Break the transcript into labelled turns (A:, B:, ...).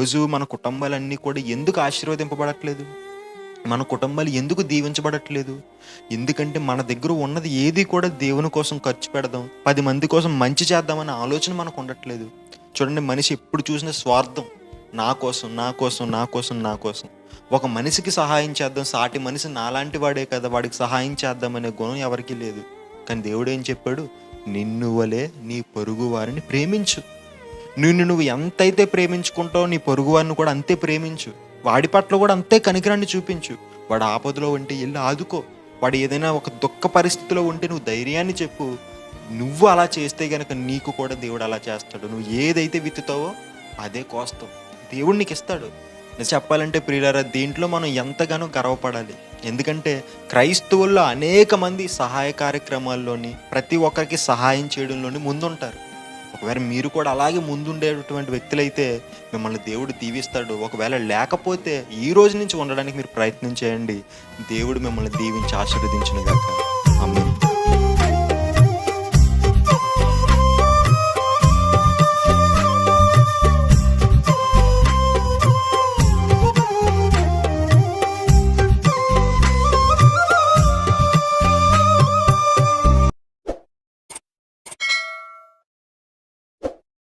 A: ఈరోజు మన కుటుంబాలన్నీ కూడా ఎందుకు ఆశీర్వదింపబడట్లేదు? మన కుటుంబాలు ఎందుకు దీవించబడట్లేదు? ఎందుకంటే మన దగ్గర ఉన్నది ఏది కూడా దేవుని కోసం ఖర్చు పెడదాం, 10 మంది కోసం మంచి చేద్దామనే ఆలోచన మనకు ఉండట్లేదు. చూడండి, మనిషి ఎప్పుడు చూసినా స్వార్థం. నా కోసం, నా కోసం, నా కోసం, నా కోసం. ఒక మనిషికి సహాయం చేద్దాం, సాటి మనిషి నాలాంటి వాడే కదా, వాడికి సహాయం చేద్దామనే గుణం ఎవరికీ లేదు. కానీ దేవుడు ఏం చెప్పాడు? నిన్ను వలే నీ పొరుగు వారిని ప్రేమించు. నిన్ను నువ్వు ఎంతైతే ప్రేమించుకుంటావో నీ పొరుగు వారిని కూడా అంతే ప్రేమించు. వాడి పట్ల కూడా అంతే కనికరాన్ని చూపించు. వాడు ఆపదలో ఉంటే వెళ్ళి ఆదుకో. వాడు ఏదైనా ఒక దుఃఖ పరిస్థితిలో ఉంటే నువ్వు ధైర్యాన్ని చెప్పు. నువ్వు అలా చేస్తే గనక నీకు కూడా దేవుడు అలా చేస్తాడు. నువ్వు ఏదైతే విత్తుతావో అదే కోస్తావు. దేవుడు నీకు ఇస్తాడు. చెప్పాలంటే ప్రియులారా, దీంట్లో మనం ఎంతగానో గర్వపడాలి. ఎందుకంటే క్రైస్తవుల్లో అనేక మంది సహాయ కార్యక్రమాల్లోని, ప్రతి ఒక్కరికి సహాయం చేయడంలోని ముందుంటారు. ఒకవేళ మీరు కూడా అలాగే ముందుండేటువంటి వ్యక్తులైతే మిమ్మల్ని దేవుడు దీవిస్తాడు. ఒకవేళ లేకపోతే ఈ రోజు నుంచి ఉండడానికి మీరు ప్రయత్నం చేయండి. దేవుడు మిమ్మల్ని దీవించి ఆశీర్వదించును గాక. ఆమేన్.